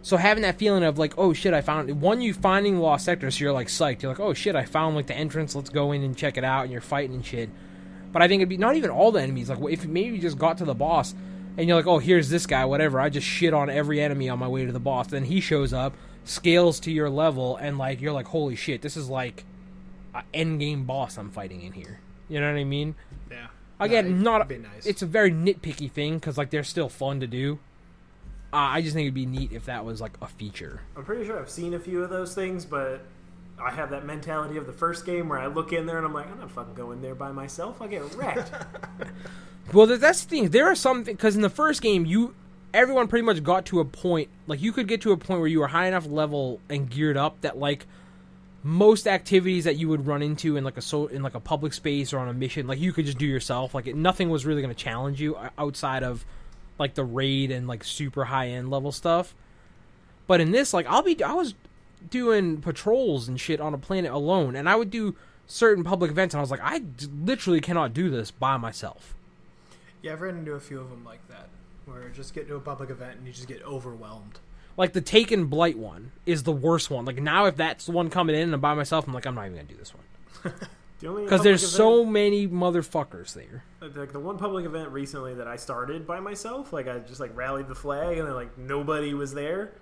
so having that feeling of like, oh shit, I found you finding Lost Sectors, so you're like psyched. You're like, oh shit, I found like the entrance. Let's go in and check it out, and you're fighting and shit. But I think it'd be not even all the enemies. Like, if maybe you just got to the boss, and you're like, oh, here's this guy, whatever. I just shit on every enemy on my way to the boss. Then he shows up, scales to your level, and like you're like, holy shit, this is like an end game boss I'm fighting in here. You know what I mean? Yeah. Again, nice. It's a very nitpicky thing, because like they're still fun to do. I just think it'd be neat if that was like a feature. I'm pretty sure I've seen a few of those things, but I have that mentality of the first game where I look in there and I'm like, I'm not fucking going there by myself. I get wrecked. Well, that's the thing. There are some because in the first game, everyone pretty much got to a point, like you could get to a point where you were high enough level and geared up that like most activities that you would run into in like a public space or on a mission, like you could just do yourself. Like nothing was really going to challenge you outside of like the raid and like super high end level stuff. But in this, like I was doing patrols and shit on a planet alone, and I would do certain public events, and I was like, I literally cannot do this by myself. Yeah, I've run into a few of them like that, where just get to a public event and you just get overwhelmed. Like the Taken Blight one is the worst one. Like now, if that's the one coming in and I'm by myself, I'm like, I'm not even gonna do this one. Because there's so many motherfuckers there. Like the one public event recently that I started by myself, like I just like rallied the flag and then like nobody was there.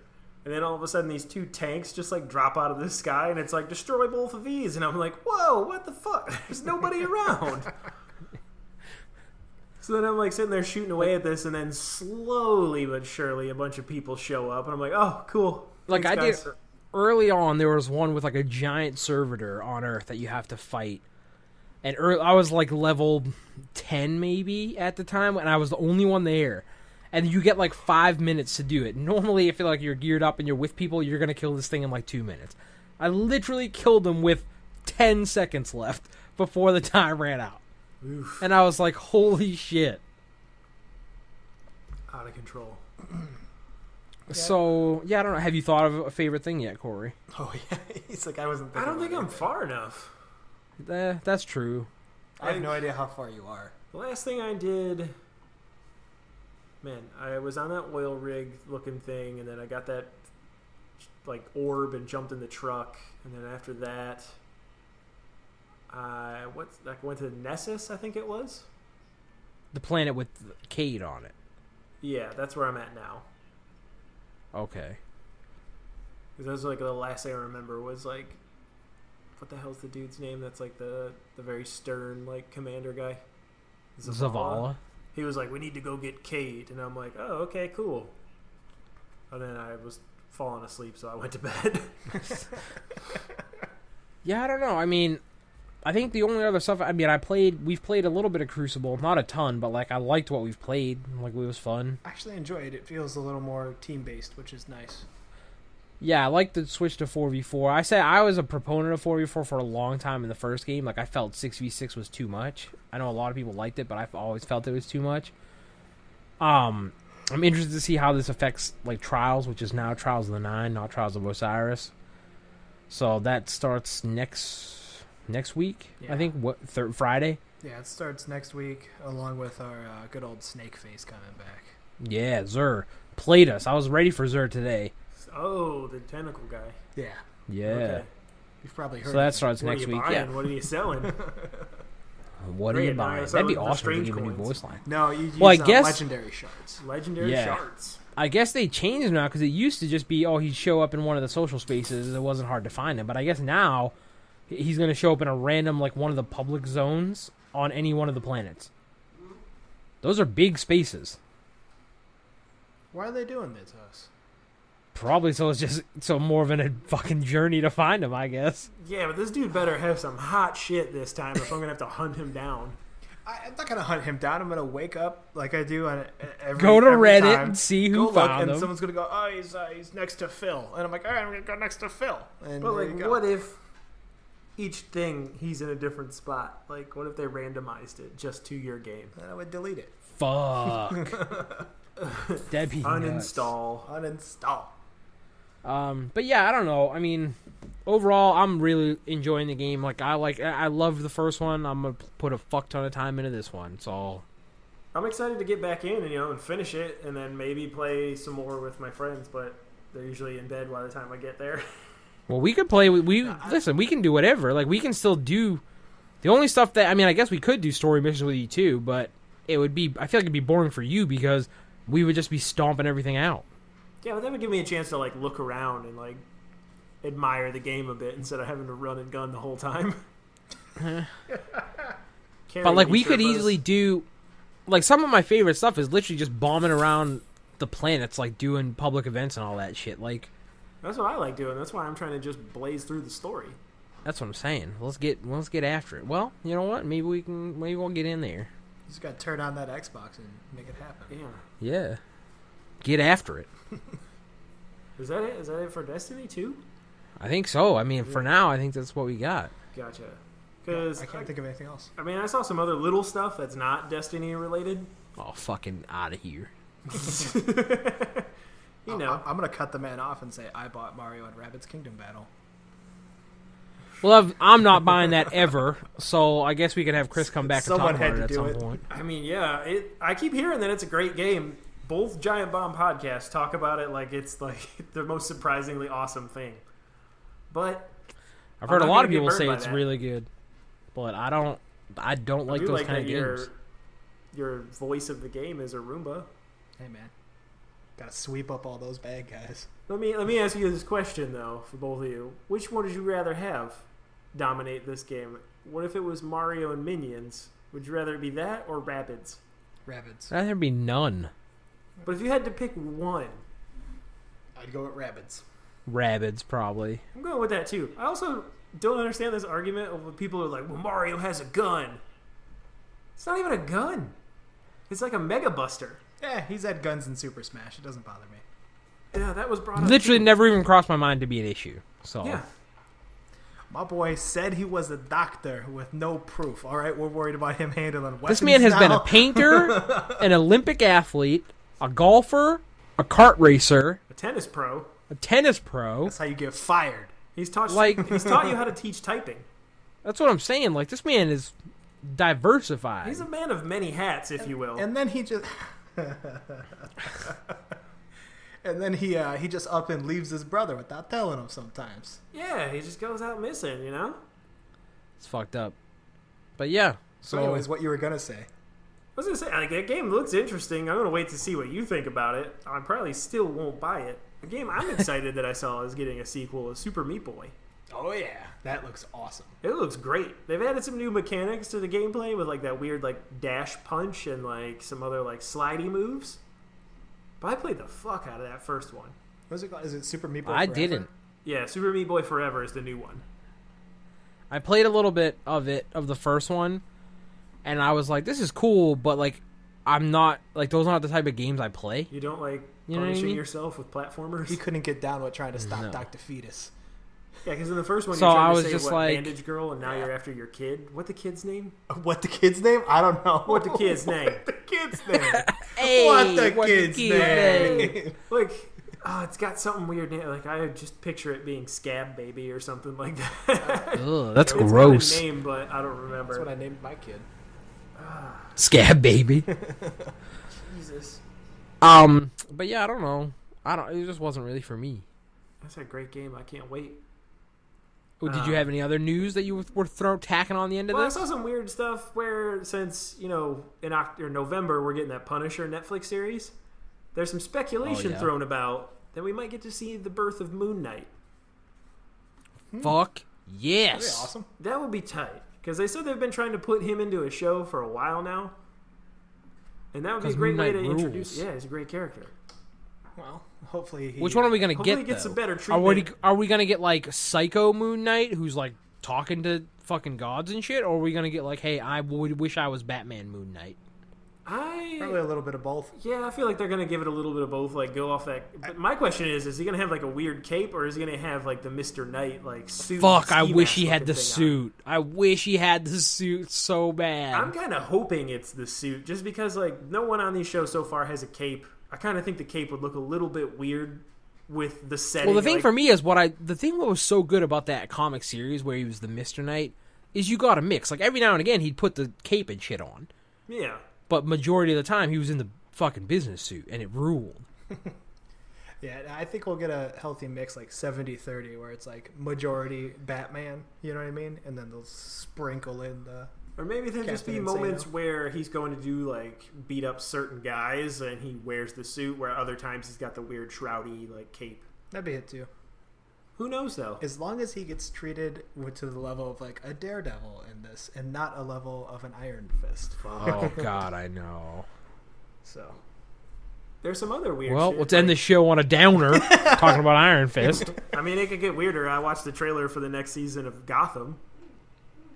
And then all of a sudden these two tanks just like drop out of the sky and it's like, destroy both of these. And I'm like, whoa, what the fuck? There's nobody around. So then I'm like sitting there shooting away at this, and then slowly but surely a bunch of people show up. And I'm like, oh, cool. Like thanks, I guys. did early on, there was one with like a giant servitor on Earth that you have to fight. And I was like level 10 maybe at the time, and I was the only one there. And you get like 5 minutes to do it. Normally, if you're geared up and you're with people, you're going to kill this thing in like 2 minutes. I literally killed them with 10 seconds left before the time ran out. Oof. And I was like, holy shit. Out of control. So, yeah, I don't know. Have you thought of a favorite thing yet, Corey? Oh, yeah. He's like, I wasn't thinking I don't think about I'm far enough. That's true. I have no idea how far you are. The last thing I did... Man, I was on that oil rig looking thing, and then I got that like orb and jumped in the truck, and then after that, I went to Nessus, I think it was. The planet with Cade on it. Yeah, that's where I'm at now. Okay. Because that was like the last thing I remember was like, what the hell's the dude's name? That's like the very stern like commander guy. Zavala. He was like, we need to go get Cade, and I'm like, oh, okay, cool. And then I was falling asleep, so I went to bed. Yeah, I don't know. I mean, I think the only other stuff, we've played a little bit of Crucible, not a ton, but like I liked what we've played. Like it was fun. I actually enjoyed it. It feels a little more team-based, which is nice. Yeah, I like the switch to 4v4. I say I was a proponent of 4v4 for a long time in the first game. Like I felt 6v6 was too much. I know a lot of people liked it, but I've always felt it was too much. I'm interested to see how this affects like Trials, which is now Trials of the Nine, not Trials of Osiris. So that starts next week. Yeah. I think Friday. Yeah, it starts next week, along with our good old Snake Face coming back. Yeah, Xur played us. I was ready for Xur today. Oh, the tentacle guy. Yeah. Yeah. Okay. You've probably heard. So that starts next week. Buying? Yeah. What are you selling? What are you buying? That'd be awesome to give a new voice line. No, you use I guess, legendary shards. Legendary shards. I guess they changed now because it used to just be, he'd show up in one of the social spaces. It wasn't hard to find him. But I guess now he's going to show up in a random, like one of the public zones on any one of the planets. Those are big spaces. Why are they doing this to us? Probably so it's just more of a fucking journey to find him, I guess. Yeah, but this dude better have some hot shit this time if I'm going to have to hunt him down. I'm not going to hunt him down. I'm going to wake up like I do on every Go to every Reddit time, and see who found him. And someone's going to go, oh, he's next to Phil. And I'm like, all right, I'm going to go next to Phil. And but like, what if each thing he's in a different spot? Like, what if they randomized it just to your game? Then I would delete it. Fuck. That'd be uninstall. Uninstall. But yeah, I don't know. I mean, overall, I'm really enjoying the game. I love the first one. I'm gonna put a fuck ton of time into this one. So I'm excited to get back in and finish it, and then maybe play some more with my friends. But they're usually in bed by the time I get there. Well, we could play. Listen. We can do whatever. Like we can still do the only stuff that I guess we could do story missions with you too. But it would be. I feel like it'd be boring for you because we would just be stomping everything out. Yeah, but that would give me a chance to look around and admire the game a bit instead of having to run and gun the whole time. But we could easily do some of my favorite stuff is literally just bombing around the planets, doing public events and all that shit. That's what I like doing. That's why I'm trying to just blaze through the story. That's what I'm saying. Let's get after it. Well, you know what? Maybe we'll get in there. You just got to turn on that Xbox and make it happen. Yeah. Yeah. Get after it. Is that it? Is that it for Destiny 2? I think so. For now, I think that's what we got. Gotcha. Because I can't think of anything else. I saw some other little stuff that's not Destiny related. Oh, fucking out of here. I'm going to cut the man off and say I bought Mario and Rabbids Kingdom Battle. Well, I'm not buying that ever, so I guess we could have Chris come back and talk about it at some point. I keep hearing that it's a great game. Both Giant Bomb podcasts talk about it like it's the most surprisingly awesome thing. But I've heard a lot of people say it's really good, but I don't like those kind of games. Your voice of the game is a Roomba. Hey man, gotta sweep up all those bad guys. Let me ask you this question though, for both of you: which one would you rather have dominate this game? What if it was Mario and Minions? Would you rather it be that or Rabbids? Rabbids. I'd rather be none. But if you had to pick one, I'd go with Rabbids. Rabbids, probably. I'm going with that too. I also don't understand this argument of when people are like, well, Mario has a gun. It's not even a gun. It's like a Mega Buster. Yeah, he's had guns in Super Smash. It doesn't bother me. Yeah, that was brought up. Literally never even crossed my mind to be an issue. So yeah. My boy said he was a doctor with no proof. All right, we're worried about him handling weapons. This man has been a painter, an Olympic athlete, a golfer, a kart racer, a tennis pro. That's how you get fired. He's taught you how to teach typing. That's what I'm saying. This man is diversified. He's a man of many hats, if you will. And then he just And then he just up and leaves his brother without telling him sometimes. Yeah, he just goes out missing, you know? It's fucked up. But yeah. So anyways, what you were going to say. I was going to say, like, that game looks interesting. I'm going to wait to see what you think about it. I probably still won't buy it. The game I'm excited that I saw is getting a sequel is Super Meat Boy. Oh, yeah. That looks awesome. It looks great. They've added some new mechanics to the gameplay with, like, that weird, like, dash punch and, like, some other, like, slidey moves. But I played the fuck out of that first one. What's it called? Is it Super Meat Boy I Forever? didn't. Yeah, Super Meat Boy Forever is the new one. I played a little bit of the first one, and I was like, this is cool, but, like, I'm not, like, those aren't the type of games I play. You don't like You know what I punishing mean? yourself with platformers? He couldn't get down with trying to stop No. Dr. Fetus. Yeah, because in the first one So you tried I to was say just what, like- Bandage Girl, and now you're after your kid. What the kid's name? What the kid's name? I don't know. What the kid's name? What the kid's name? Hey, what the what the kid's kid's name? Like, oh, it's got something weird name. Like, I just picture it being Scab Baby or something like that. Ugh, that's It's got a gross. name, but I don't remember. That's what I named my kid. Scab baby. Jesus. But yeah, I don't know. It just wasn't really for me. That's a great game. I can't wait. Oh, did you have any other news that you were tacking on the end of Well, I this? saw some weird stuff where, since, you know, in November, we're getting that Punisher Netflix series. There's some speculation thrown about that we might get to see the birth of Moon Knight. Fuck That'd yes. be awesome. That would be tight. Because they said they've been trying to put him into a show for a while now. And that would be a 'Cause great Moon way Knight to introduce. rules. Yeah, he's a great character. Well, hopefully he... Which one are we gonna Hopefully get? he gets though? some better Are treatment. we gonna get like Psycho Moon Knight, who's like talking to fucking gods and shit, or are we gonna get like, hey, I would wish I was Batman Moon Knight? Probably a little bit of both. Yeah, I feel like they're gonna give it a little bit of both, like go off that. But my question is he gonna have like a weird cape, or is he gonna have like the Mr. Knight like suit? Fuck, I ski wish mask he had looking the thing suit. I wish he had the suit so bad. on? I'm kind of hoping it's the suit, just because like no one on these shows so far has a cape. I kind of think the cape would look a little bit weird with the setting. Well, the thing like, for me is what was so good about that comic series where he was the Mr. Knight is you got a mix. Like every now and again he'd put the cape and shit on, yeah. but majority of the time he was in the fucking business suit and it ruled. Yeah, I think we'll get a healthy mix, like 70-30, where it's like majority Batman, you know what I mean? And then they'll sprinkle in the... Or maybe there'll just be Captain moments Insano. where he's going to do like beat up certain guys and he wears the suit, where other times he's got the weird shroudy like cape. That'd be it too. Who knows though? As long as he gets treated to the level of like a Daredevil in this, and not a level of an Iron Fist. Oh God, I know. So... There's some other weird Well, shit. let's end the show on a downer, talking about Iron Fist. I mean, it could get weirder. I watched the trailer for the next season of Gotham,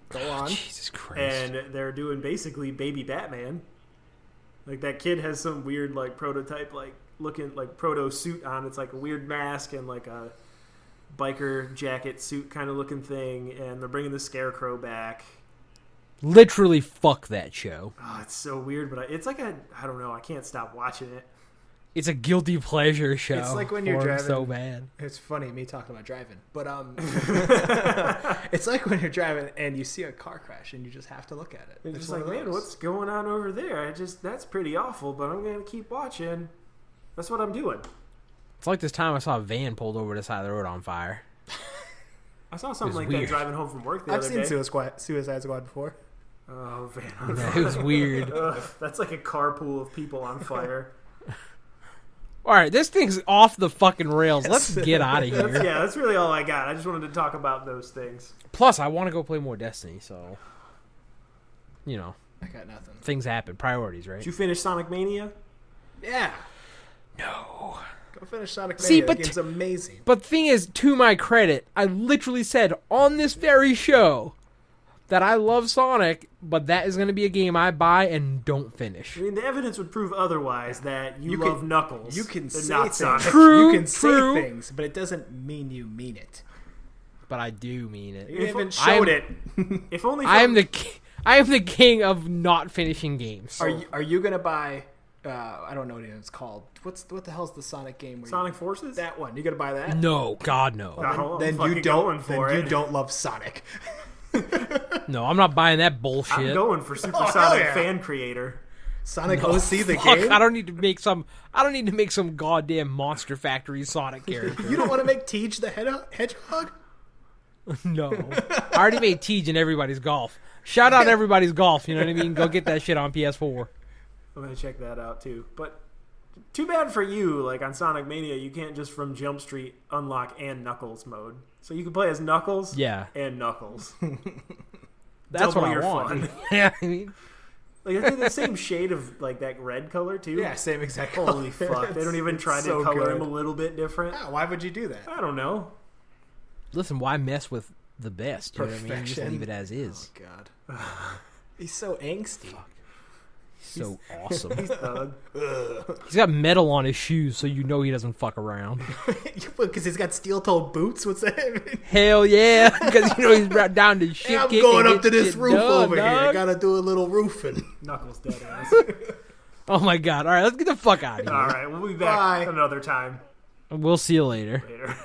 Go on. Jesus Christ. and they're doing basically baby Batman. Like, that kid has some weird, like, prototype, like, looking, like, proto suit on. It's like a weird mask and, like, a biker jacket suit kind of looking thing, and they're bringing the Scarecrow back. Literally, fuck that show. Oh, it's so weird, but it's like I don't know, I can't stop watching it. It's a guilty pleasure show. It's like when you're for him driving- so bad. It's funny, me talking about driving. But, it's like when you're driving and you see a car crash and you just have to look at it. It's just one like, of man, those. what's going on over there? That's pretty awful, but I'm going to keep watching. That's what I'm doing. It's like this time I saw a van pulled over the side of the road on fire. I saw something like weird. that driving home from work the I've other seen day. Suicide Squad before. Oh, van on Yeah, it was weird. Ugh, that's like a carpool of people on fire. All right, this thing's off the fucking rails. Let's get out of here. That's really all I got. I just wanted to talk about those things. Plus, I want to go play more Destiny, so you know, I got nothing. things happen. Priorities, right? Did you finish Sonic Mania? Yeah. No. Go finish Sonic See, Mania. but- The game's amazing. But the thing is, to my credit, I literally said on this very show that I love Sonic, but that is going to be a game I buy and don't finish. I mean, the evidence would prove otherwise that you You love can- Knuckles. You can and say not things. Sonic. True, You can true. say things, but it doesn't mean you mean it. But I do mean it. You haven't I'm- showed it. If only I am the king of not finishing games. Are you gonna buy? I don't know what it's called. What the hell's the Sonic game? Where Sonic Forces. that one. You gonna buy that? No, God, no. No. Then I'm you fucking don't. going for then it. you don't love Sonic. No, I'm not buying that I'm bullshit. going for Super Oh, hell Sonic yeah. Fan Creator. Sonic OC the Fuck, game? I don't need to make some goddamn Monster Factory Sonic character. You don't want to make Tej the hedgehog? No. I already made Tej in Everybody's Golf. Shout out Everybody's Golf, you know what I mean? Go get that shit on PS4. I'm gonna check that out too. But too bad for you, like on Sonic Mania, you can't just from Jump Street unlock and Knuckles mode. So you can play as Knuckles and Knuckles. That's Double what I your want. fun. Yeah, I mean, Like they're the same shade of like that red color too. Yeah, same exact color. Holy fuck! They don't even try to so color good. him a little bit different. Yeah, why would you do that? I don't know. listen, why mess with the best? You know what I mean? Just Perfection. leave it as is. Oh, God. He's so angsty. So awesome. He's thug. He's got metal on his shoes, so you know he doesn't fuck around. Because he's got steel-toed boots? What's that? Hell yeah, because you know he's right down to shit. Hey, I'm kick going and up to get this shit roof done, over here. I dog. gotta do a little roofing. Knuckles dead ass. Oh my god! All right, let's get the fuck out of here. All right, we'll be back Bye. another time We'll see you later. later.